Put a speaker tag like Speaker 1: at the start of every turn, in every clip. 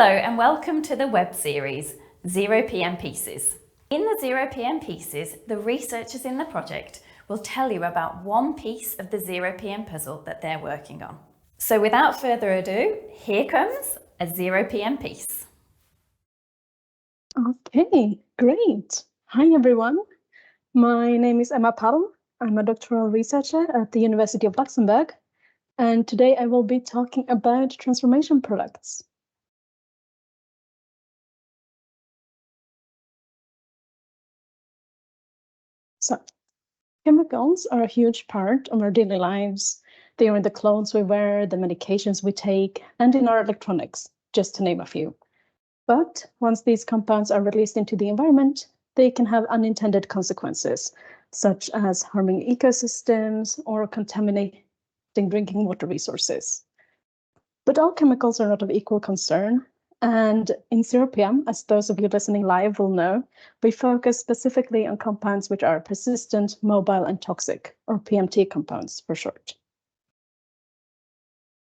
Speaker 1: Hello and welcome to the web series ZeroPM Pieces. In the ZeroPM Pieces, the researchers in the project will tell you about one piece of the ZeroPM puzzle that they're working on. So without further ado, here comes a ZeroPM piece.
Speaker 2: Okay, great. Hi everyone. My name is Emma Palm. I'm a doctoral researcher at the University of Luxembourg, and today I will be talking about transformation products. So, chemicals are a huge part of our daily lives. They are in the clothes we wear, the medications we take, and in our electronics, just to name a few. But once these compounds are released into the environment, they can have unintended consequences, such as harming ecosystems or contaminating drinking water resources. But all chemicals are not of equal concern. And in ZeroPM, as those of you listening live will know, we focus specifically on compounds which are persistent, mobile, and toxic, or PMT compounds for short.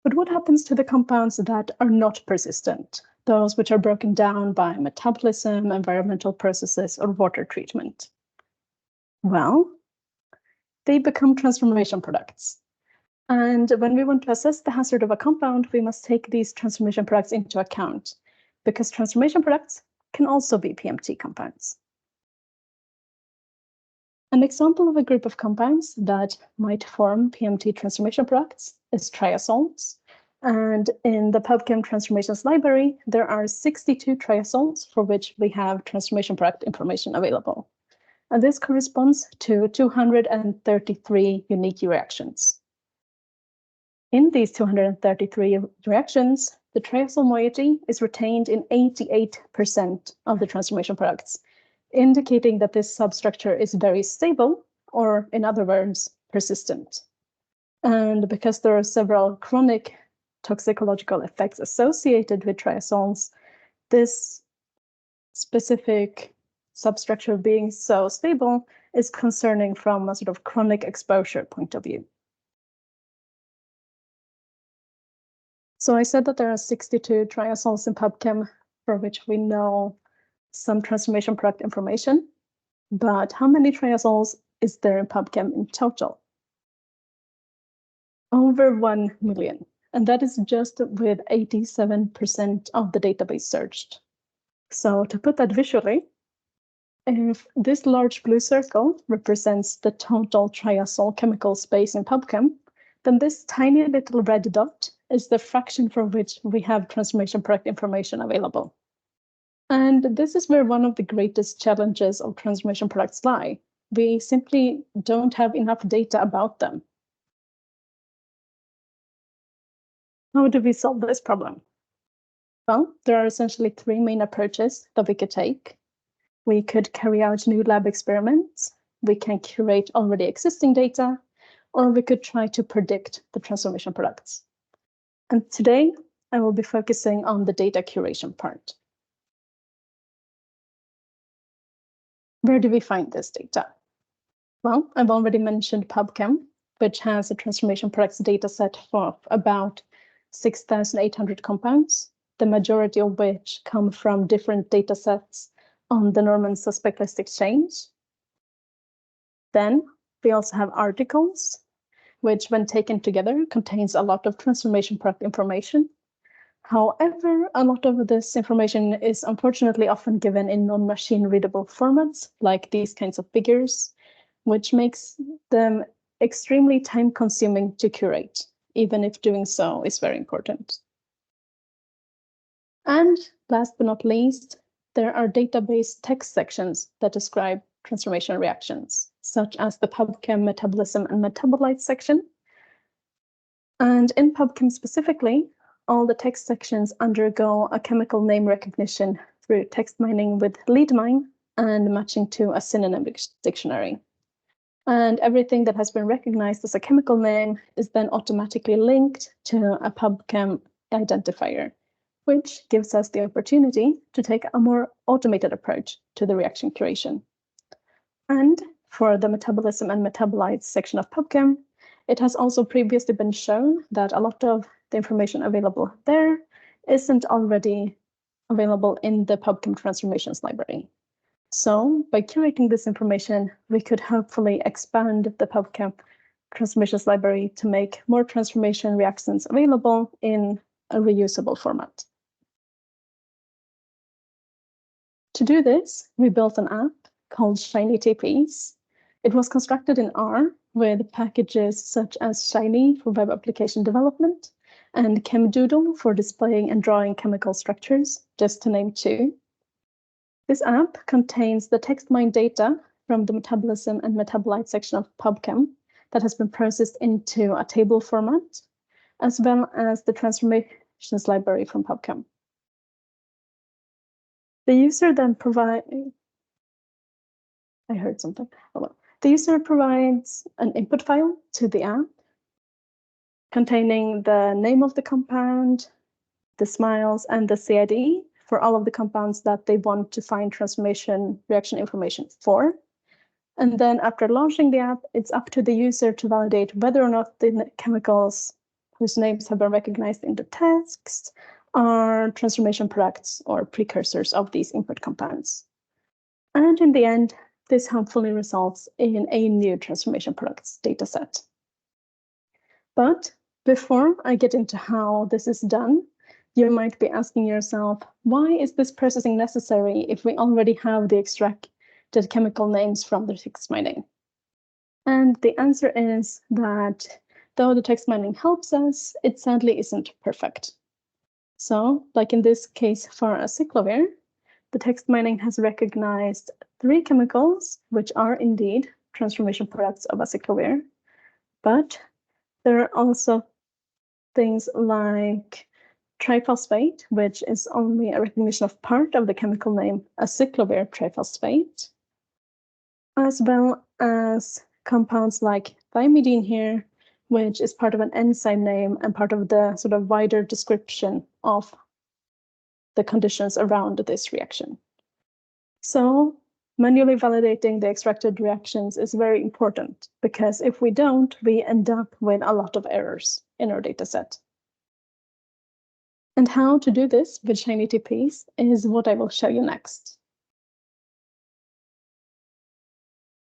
Speaker 2: But what happens to the compounds that are not persistent, those which are broken down by metabolism, environmental processes, or water treatment? Well, they become transformation products. And when we want to assess the hazard of a compound, we must take these transformation products into account, because transformation products can also be PMT compounds. An example of a group of compounds that might form PMT transformation products is triazoles. And in the PubChem Transformations library, there are 62 triazoles for which we have transformation product information available. And this corresponds to 233 unique reactions. In these 233 reactions, the triazole moiety is retained in 88% of the transformation products, indicating that this substructure is very stable, or in other words, persistent. And because there are several chronic toxicological effects associated with triazoles, this specific substructure being so stable is concerning from a sort of chronic exposure point of view. So I said that there are 62 triazoles in PubChem for which we know some transformation product information, but how many triazoles is there in PubChem in total? Over 1 million, and that is just with 87% of the database searched. So to put that visually, if this large blue circle represents the total triazole chemical space in PubChem, then this tiny little red dot is the fraction for which we have transformation product information available. And this is where one of the greatest challenges of transformation products lie. We simply don't have enough data about them. How do we solve this problem? Well, there are essentially three main approaches that we could take. We could carry out new lab experiments, we can curate already existing data, or we could try to predict the transformation products. And today, I will be focusing on the data curation part. Where do we find this data? Well, I've already mentioned PubChem, which has a transformation products data set of about 6,800 compounds, the majority of which come from different data sets on the Norman Suspect List Exchange. Then we also have articles, which when taken together contains a lot of transformation product information. However, a lot of this information is unfortunately often given in non-machine readable formats, like these kinds of figures, which makes them extremely time-consuming to curate, even if doing so is very important. And last but not least, there are database text sections that describe transformation reactions, such as the PubChem Metabolism and Metabolites section. And in PubChem specifically, all the text sections undergo a chemical name recognition through text mining with LeadMine and matching to a synonym dictionary. And everything that has been recognized as a chemical name is then automatically linked to a PubChem identifier, which gives us the opportunity to take a more automated approach to the reaction curation. And for the Metabolism and Metabolites section of PubChem, it has also previously been shown that a lot of the information available there isn't already available in the PubChem transformations library. So by curating this information, we could hopefully expand the PubChem transformations library to make more transformation reactions available in a reusable format. To do this, we built an app called ShinyTPs. It was constructed in R with packages such as Shiny for web application development and ChemDoodle for displaying and drawing chemical structures, just to name two. This app contains the text mine data from the metabolism and metabolite section of PubChem that has been processed into a table format, as well as the transformations library from PubChem. The user then provides, I heard something. Oh, well. The user provides an input file to the app containing the name of the compound, the SMILES, and the CID for all of the compounds that they want to find transformation reaction information for. And then after launching the app, it's up to the user to validate whether or not the chemicals whose names have been recognized in the text are transformation products or precursors of these input compounds. And in the end, this hopefully results in a new transformation products dataset. But before I get into how this is done, you might be asking yourself, why is this processing necessary if we already have the extracted chemical names from the text mining? And the answer is that though the text mining helps us, it sadly isn't perfect. So, like in this case for acyclovir, the text mining has recognized 3 chemicals, which are indeed transformation products of acyclovir, but there are also things like triphosphate, which is only a recognition of part of the chemical name acyclovir triphosphate, as well as compounds like thymidine here, which is part of an enzyme name and part of the sort of wider description of the conditions around this reaction. So manually validating the extracted reactions is very important, because if we don't, we end up with a lot of errors in our dataset. And how to do this with ShinyTPs is what I will show you next.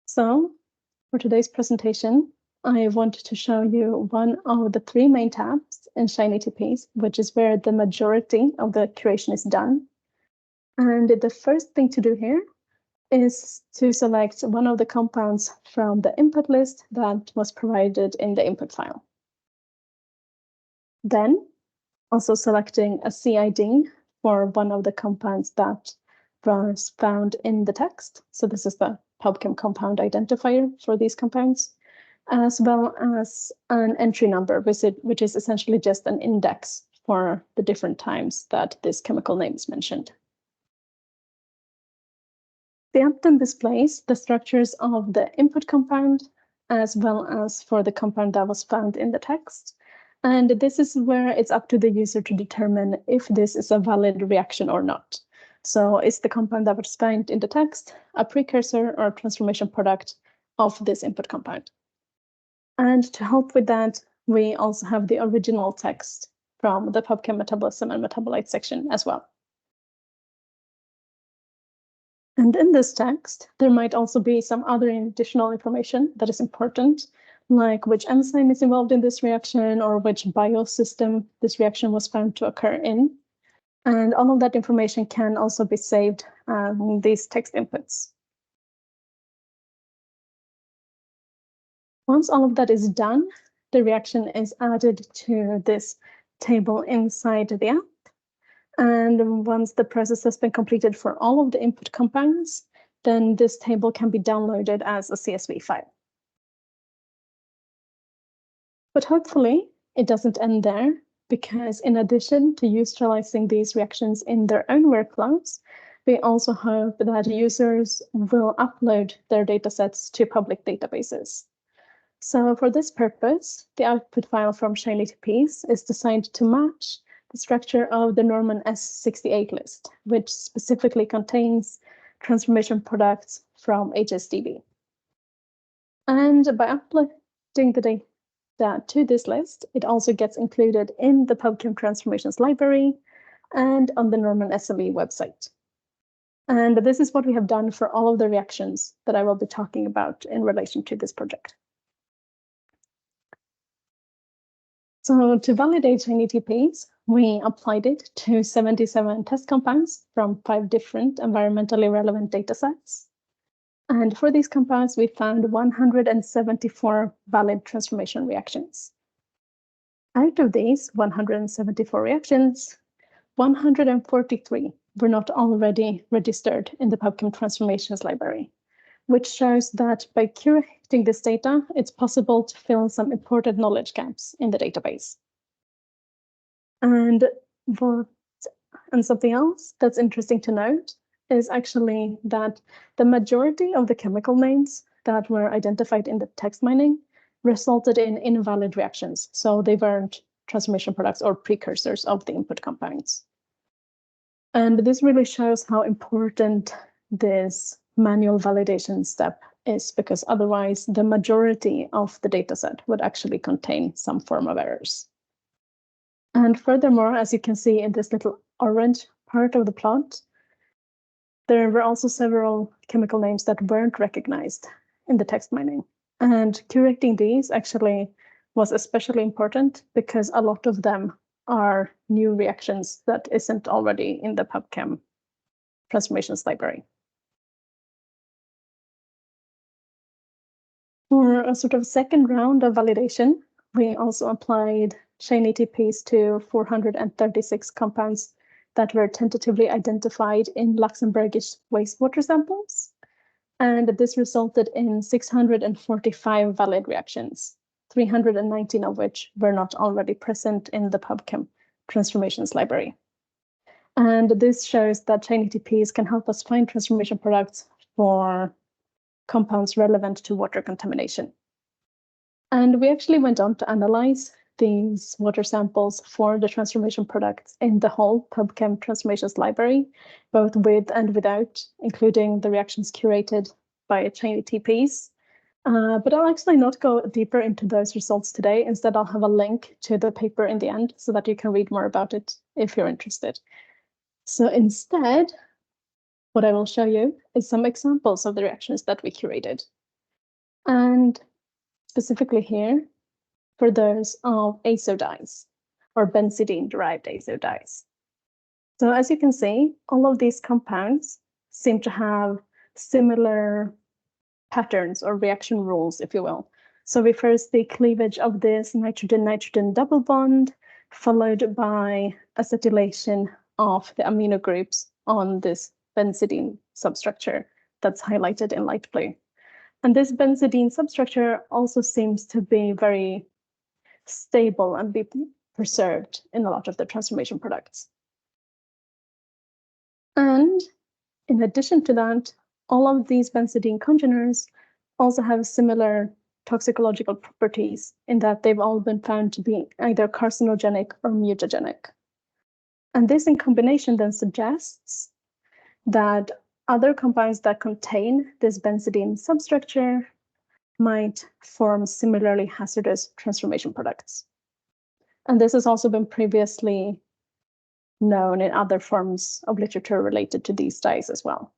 Speaker 2: So for today's presentation, I want to show you one of the 3 main tabs in ShinyTPs, which is where the majority of the curation is done. And the first thing to do here is to select one of the compounds from the input list that was provided in the input file. Then also selecting a CID for one of the compounds that was found in the text. So this is the PubChem compound identifier for these compounds, as well as an entry number, which is essentially just an index for the different times that this chemical name is mentioned. The app then displays the structures of the input compound, as well as for the compound that was found in the text. And this is where it's up to the user to determine if this is a valid reaction or not. So is the compound that was found in the text a precursor or a transformation product of this input compound? And to help with that, we also have the original text from the PubChem metabolism and metabolite section as well. And in this text, there might also be some other additional information that is important, like which enzyme is involved in this reaction or which biosystem this reaction was found to occur in. And all of that information can also be saved in these text inputs. Once all of that is done, the reaction is added to this table inside the app. And once the process has been completed for all of the input compounds, then this table can be downloaded as a CSV file. But hopefully it doesn't end there, because in addition to utilizing these reactions in their own workflows, we also hope that users will upload their datasets to public databases. So for this purpose, the output file from ShinyTPs is designed to match the structure of the Norman S68 list, which specifically contains transformation products from HSDB. And by uploading the data to this list, it also gets included in the PubChem transformations library, and on the Norman SME website. And this is what we have done for all of the reactions that I will be talking about in relation to this project. So to validate NETPs, we applied it to 77 test compounds from 5 different environmentally relevant datasets. And for these compounds, we found 174 valid transformation reactions. Out of these 174 reactions, 143 were not already registered in the PubChem Transformations Library, which shows that by curating this data, it's possible to fill some important knowledge gaps in the database. And something else that's interesting to note is actually that the majority of the chemical names that were identified in the text mining resulted in invalid reactions. So they weren't transformation products or precursors of the input compounds. And this really shows how important this manual validation step is, because otherwise the majority of the dataset would actually contain some form of errors. And furthermore, as you can see in this little orange part of the plot, there were also several chemical names that weren't recognized in the text mining. And curating these actually was especially important because a lot of them are new reactions that isn't already in the PubChem Transformations Library. For a sort of second round of validation, we also applied chain ETPs to 436 compounds that were tentatively identified in Luxembourgish wastewater samples. And this resulted in 645 valid reactions, 319 of which were not already present in the PubChem Transformations Library. And this shows that chain ETPs can help us find transformation products for compounds relevant to water contamination. And we actually went on to analyze these water samples for the transformation products in the whole PubChem Transformations Library, both with and without, including the reactions curated by chain ETPs. But I'll actually not go deeper into those results today. Instead, I'll have a link to the paper in the end so that you can read more about it if you're interested. So instead, what I will show you is some examples of the reactions that we curated. And specifically here, for those of azo dyes or benzidine-derived azo dyes. So as you can see, all of these compounds seem to have similar patterns or reaction rules, if you will. So we first see cleavage of this nitrogen-nitrogen double bond, followed by acetylation of the amino groups on this benzidine substructure that's highlighted in light blue. And this benzidine substructure also seems to be very stable and be preserved in a lot of the transformation products. And in addition to that, all of these benzidine congeners also have similar toxicological properties in that they've all been found to be either carcinogenic or mutagenic. And this in combination then suggests that other compounds that contain this benzidine substructure might form similarly hazardous transformation products. And this has also been previously known in other forms of literature related to these dyes as well.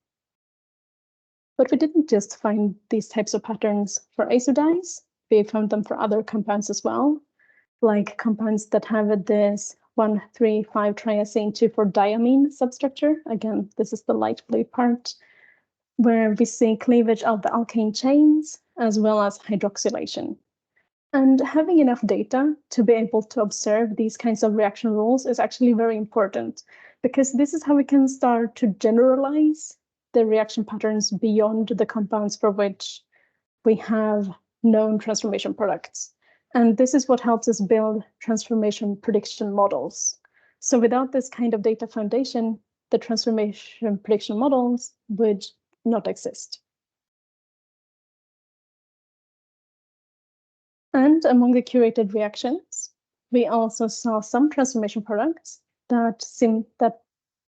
Speaker 2: But we didn't just find these types of patterns for azo dyes, we found them for other compounds as well, like compounds that have this 1,3,5-triazine 2,4-diamine substructure. Again, this is the light blue part, where we see cleavage of the alkane chains as well as hydroxylation. And having enough data to be able to observe these kinds of reaction rules is actually very important, because this is how we can start to generalize the reaction patterns beyond the compounds for which we have known transformation products. And this is what helps us build transformation prediction models. So without this kind of data foundation, the transformation prediction models would not exist. And among the curated reactions, we also saw some transformation products that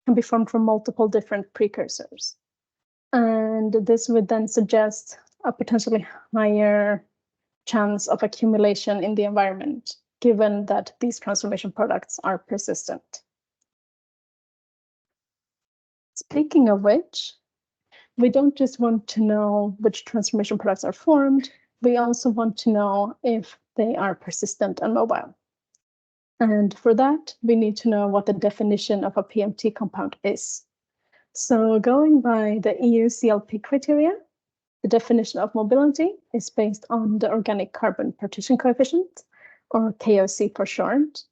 Speaker 2: can be formed from multiple different precursors. And this would then suggest a potentially higher chance of accumulation in the environment, given that these transformation products are persistent. Speaking of which, we don't just want to know which transformation products are formed, we also want to know if they are persistent and mobile. And for that, we need to know what the definition of a PMT compound is. So going by the EU CLP criteria, the definition of mobility is based on the organic carbon partition coefficient, or KOC for short.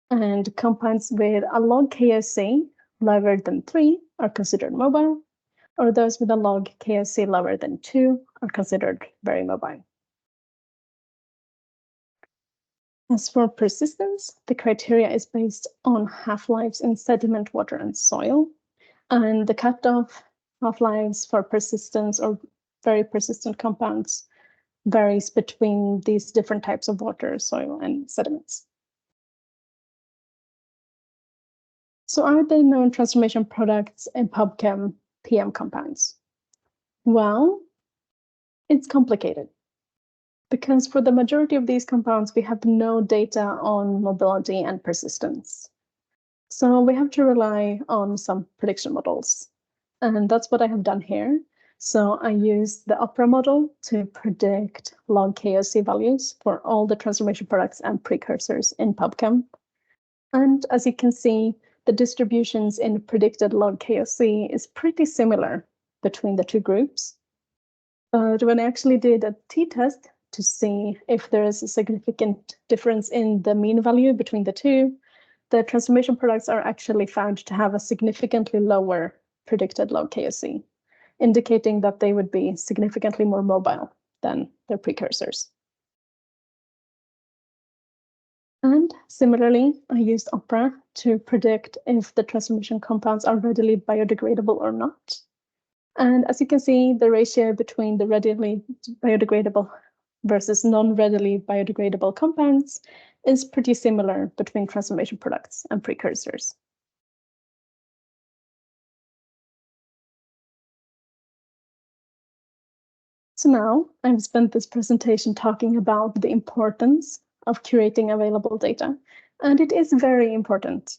Speaker 2: And compounds with a log KOC lower than 3 are considered mobile, or those with a log KOC lower than 2 are considered very mobile. As for persistence, the criteria is based on half-lives in sediment, water, and soil. And the cutoff half-lives for persistence or very persistent compounds varies between these different types of water, soil, and sediments. So are there known transformation products in PubChem PM compounds? Well, it's complicated, because for the majority of these compounds, we have no data on mobility and persistence. So we have to rely on some prediction models. And that's what I have done here. So I used the OPERA model to predict log KOC values for all the transformation products and precursors in PubChem. And as you can see, the distributions in predicted log KOC is pretty similar between the two groups. But when I actually did a t-test to see if there is a significant difference in the mean value between the two, the transformation products are actually found to have a significantly lower predicted log KOC, indicating that they would be significantly more mobile than their precursors. And similarly, I used OPERA to predict if the transformation compounds are readily biodegradable or not. And as you can see, the ratio between the readily biodegradable versus non-readily biodegradable compounds is pretty similar between transformation products and precursors. So now I've spent this presentation talking about the importance of curating available data, and it is very important.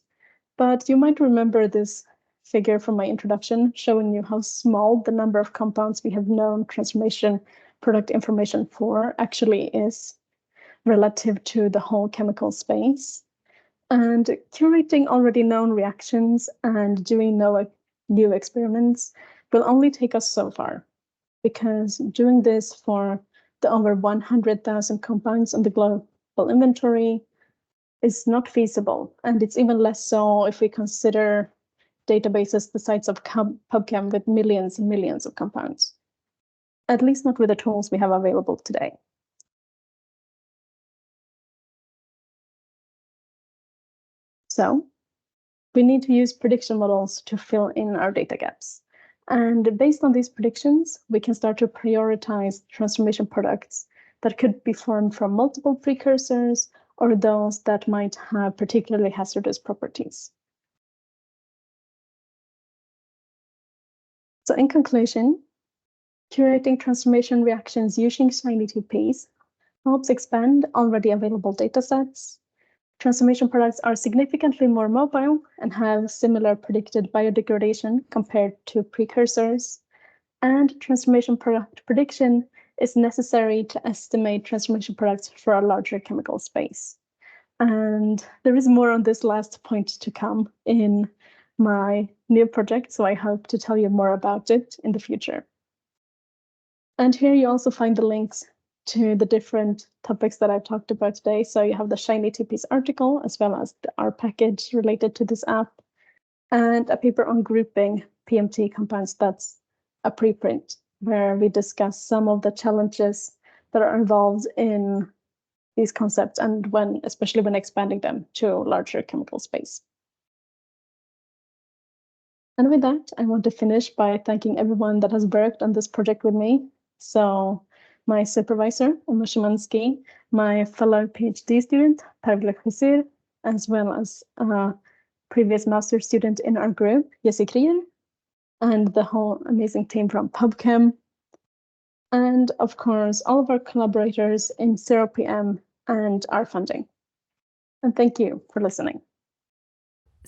Speaker 2: But you might remember this figure from my introduction showing you how small the number of compounds we have known transformation product information for actually is relative to the whole chemical space. And curating already known reactions and doing new experiments will only take us so far, because doing this for the over 100,000 compounds on the global inventory is not feasible. And it's even less so if we consider databases the size of PubChem with millions and millions of compounds, at least not with the tools we have available today. So we need to use prediction models to fill in our data gaps. And based on these predictions, we can start to prioritize transformation products that could be formed from multiple precursors or those that might have particularly hazardous properties. So in conclusion, curating transformation reactions using shiny TPs helps expand already available datasets. Transformation products are significantly more mobile and have similar predicted biodegradation compared to precursors. And transformation product prediction is necessary to estimate transformation products for a larger chemical space. And there is more on this last point to come in my new project, so I hope to tell you more about it in the future. And here you also find the links to the different topics that I've talked about today. So you have the Shiny TPs article, as well as the R package related to this app, and a paper on grouping PMT compounds that's a preprint, where we discuss some of the challenges that are involved in these concepts and especially when expanding them to a larger chemical space. And with that, I want to finish by thanking everyone that has worked on this project with me. So my supervisor, Umar Szymanski, my fellow PhD student, Pavle Khysir, as well as a previous master student in our group, Jesse Krier, and the whole amazing team from PubChem, and of course, all of our collaborators in ZeroPM and our funding. And thank you for listening.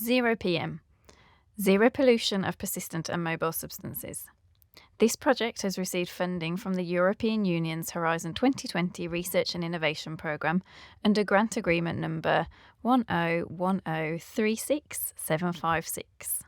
Speaker 1: ZeroPM. Zero pollution of persistent and mobile substances. This project has received funding from the European Union's Horizon 2020 Research and Innovation Programme under Grant Agreement number 101036756.